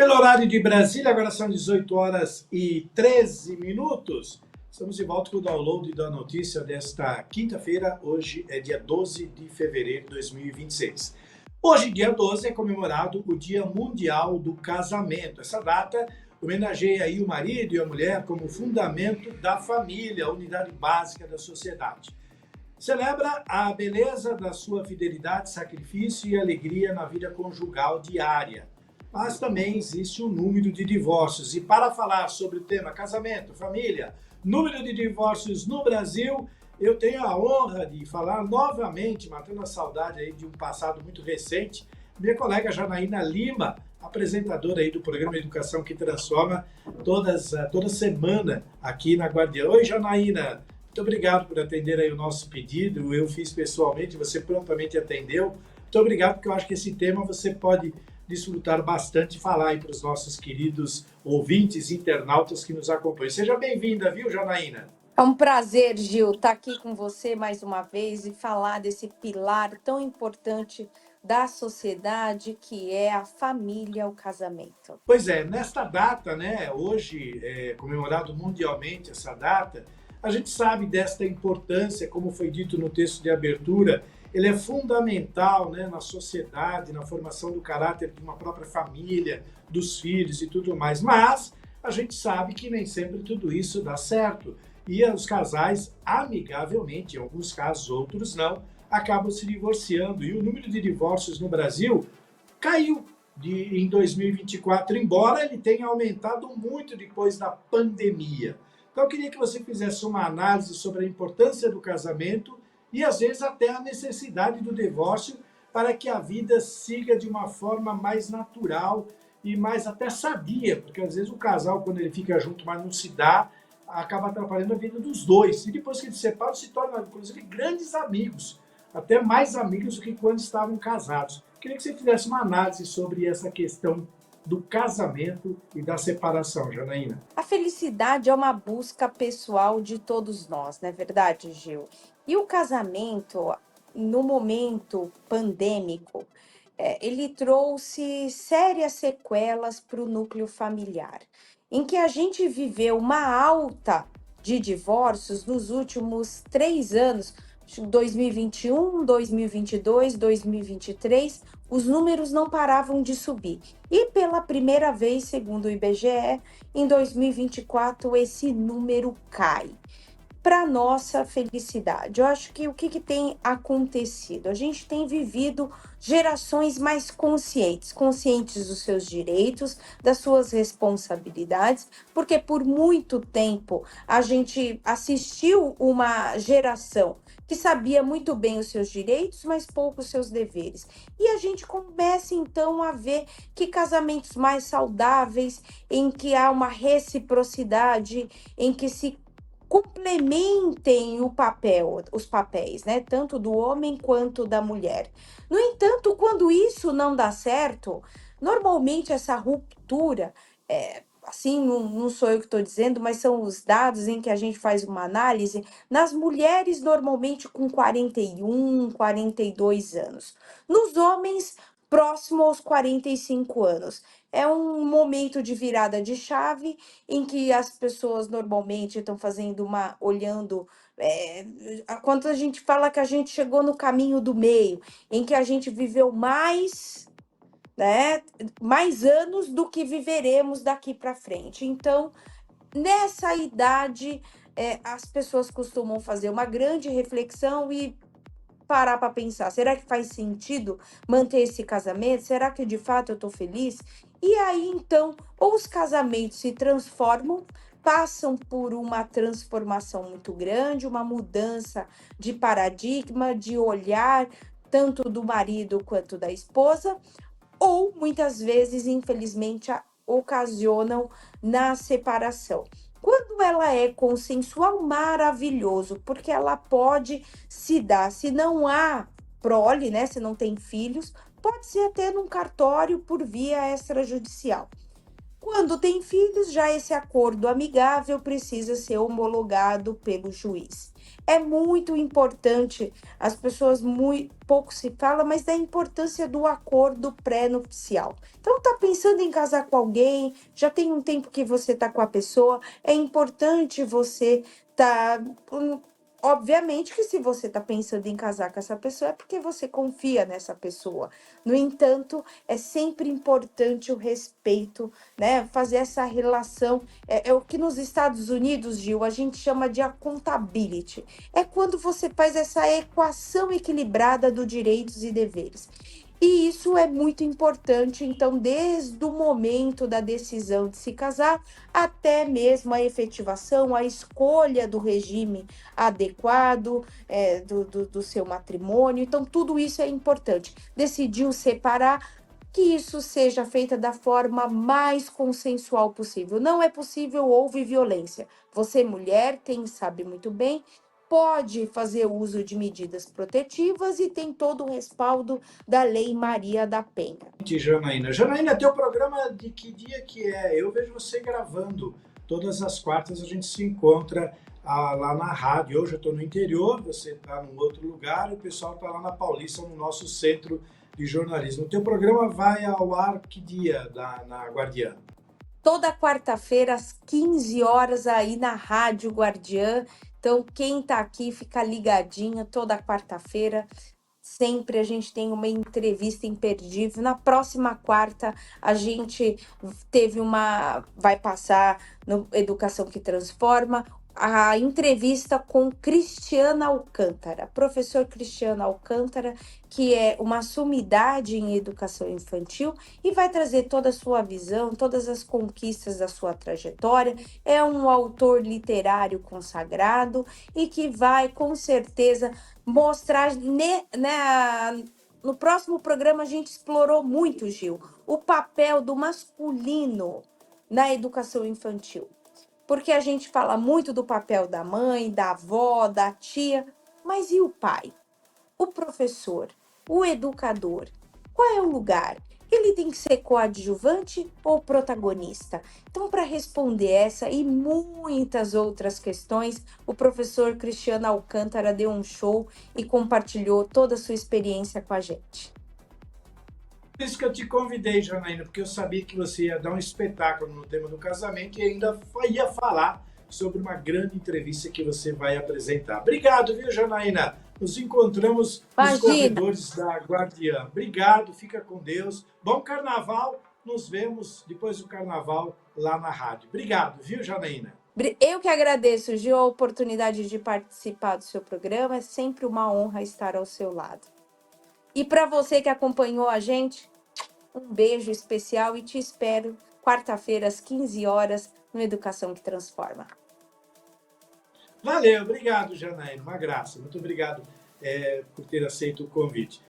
Pelo horário de Brasília, agora são 18 horas e 13 minutos. Estamos de volta com o download da notícia desta quinta-feira. Hoje é dia 12 de fevereiro de 2026. Hoje, dia 12, é comemorado o Dia Mundial do Casamento. Essa data homenageia aí o marido e a mulher como fundamento da família, a unidade básica da sociedade. Celebra a beleza da sua fidelidade, sacrifício e alegria na vida conjugal diária. Mas também existe um número de divórcios. E para falar sobre o tema casamento, família, número de divórcios no Brasil, eu tenho a honra de falar novamente, matando a saudade aí de um passado muito recente, minha colega Janaína Lima, apresentadora aí do programa Educação que Transforma, toda semana aqui na Guardiã. Oi, Janaína, muito obrigado por atender aí o nosso pedido. Eu fiz pessoalmente, você prontamente atendeu. Muito obrigado, porque eu acho que esse tema você pode desfrutar bastante e falar aí para os nossos queridos ouvintes, internautas que nos acompanham. Seja bem-vinda, viu, Janaína? É um prazer, Gil, estar aqui com você mais uma vez e falar desse pilar tão importante da sociedade que é a família, o casamento. Pois é, nesta data, né, hoje é comemorado mundialmente essa data, a gente sabe desta importância, como foi dito no texto de abertura, ele é fundamental, né, na sociedade, na formação do caráter de uma própria família, dos filhos e tudo mais, mas a gente sabe que nem sempre tudo isso dá certo. E os casais, amigavelmente, em alguns casos, outros não, acabam se divorciando. E o número de divórcios no Brasil caiu em 2024, embora ele tenha aumentado muito depois da pandemia. Então, eu queria que você fizesse uma análise sobre a importância do casamento e, às vezes, até a necessidade do divórcio para que a vida siga de uma forma mais natural e mais até sadia, porque, às vezes, o casal, quando ele fica junto, mas não se dá, acaba atrapalhando a vida dos dois. E depois que eles se separam, se tornam, inclusive, grandes amigos, até mais amigos do que quando estavam casados. Queria que você fizesse uma análise sobre essa questão do casamento e da separação, Janaína. A felicidade é uma busca pessoal de todos nós, não é verdade, Gil? E o casamento, no momento pandêmico, ele trouxe sérias sequelas para o núcleo familiar, em que a gente viveu uma alta de divórcios nos últimos 3 anos, 2021, 2022, 2023, os números não paravam de subir. E pela primeira vez, segundo o IBGE, em 2024 esse número cai. Para nossa felicidade, eu acho que o que tem acontecido? A gente tem vivido gerações mais conscientes dos seus direitos, das suas responsabilidades, porque por muito tempo a gente assistiu uma geração que sabia muito bem os seus direitos, mas pouco os seus deveres. E a gente começa então a ver que casamentos mais saudáveis, em que há uma reciprocidade, em que se complementem os papéis, né? Tanto do homem quanto da mulher. No entanto, quando isso não dá certo, normalmente essa ruptura, assim, não sou eu que estou dizendo, mas são os dados em que a gente faz uma análise, nas mulheres normalmente com 41, 42 anos. Nos homens, próximo aos 45 anos. É um momento de virada de chave em que as pessoas normalmente estão olhando, quando a gente fala que a gente chegou no caminho do meio, em que a gente viveu mais, né, mais anos do que viveremos daqui para frente. Então, nessa idade, as pessoas costumam fazer uma grande reflexão e parar para pensar, será que faz sentido manter esse casamento? Será que de fato eu estou feliz? E aí, então, ou os casamentos se transformam, passam por uma transformação muito grande, uma mudança de paradigma, de olhar, tanto do marido quanto da esposa, ou muitas vezes, infelizmente, ocasionam na separação. Quando ela é consensual, maravilhoso, porque ela pode se dar, se não há prole, né, se não tem filhos, pode ser até num cartório por via extrajudicial. Quando tem filhos, já esse acordo amigável precisa ser homologado pelo juiz. É muito importante, as pessoas muito pouco se fala, mas da importância do acordo pré-nupcial. Então, tá pensando em casar com alguém, já tem um tempo que você tá com a pessoa, é importante você tá. Obviamente que se você está pensando em casar com essa pessoa é porque você confia nessa pessoa. No entanto, é sempre importante o respeito, né? Fazer essa relação. É o que nos Estados Unidos, Gil, a gente chama de accountability. É quando você faz essa equação equilibrada do direitos e deveres. E isso é muito importante, então, desde o momento da decisão de se casar até mesmo a efetivação, a escolha do regime adequado, do seu matrimônio. Então, tudo isso é importante. Decidiu separar, que isso seja feita da forma mais consensual possível. Não é possível, houve violência. Você, mulher, sabe muito bem, pode fazer uso de medidas protetivas e tem todo o respaldo da Lei Maria da Penha. Janaína. Janaína, teu programa de que dia que é? Eu vejo você gravando. Todas as quartas a gente se encontra lá na rádio. Hoje eu estou no interior, você está num outro lugar e o pessoal está lá na Paulista, no nosso centro de jornalismo. O teu programa vai ao ar que dia na Guardiã? Toda quarta-feira, às 15 horas, aí na Rádio Guardiã. Então, quem tá aqui fica ligadinho toda quarta-feira. Sempre a gente tem uma entrevista imperdível. Na próxima quarta, a gente vai passar no Educação que Transforma, a entrevista com Cristiana Alcântara, professor Cristiana Alcântara, que é uma sumidade em educação infantil e vai trazer toda a sua visão, todas as conquistas da sua trajetória. É um autor literário consagrado e que vai, com certeza, mostrar, no próximo programa a gente explorou muito, Gil, o papel do masculino na educação infantil. Porque a gente fala muito do papel da mãe, da avó, da tia, mas e o pai? O professor, o educador? Qual é o lugar? Ele tem que ser coadjuvante ou protagonista? Então, para responder essa e muitas outras questões, o professor Cristiano Alcântara deu um show e compartilhou toda a sua experiência com a gente. Por isso que eu te convidei, Janaína, porque eu sabia que você ia dar um espetáculo no tema do casamento e ainda ia falar sobre uma grande entrevista que você vai apresentar. Obrigado, viu, Janaína? Nos encontramos nos corredores da Guardiã. Obrigado, fica com Deus. Bom carnaval, nos vemos depois do carnaval lá na rádio. Obrigado, viu, Janaína? Eu que agradeço, Gil, a oportunidade de participar do seu programa. É sempre uma honra estar ao seu lado. E para você que acompanhou a gente, um beijo especial e te espero quarta-feira às 15 horas no Educação que Transforma. Valeu, obrigado, Janaína. Uma graça. Muito obrigado por ter aceito o convite.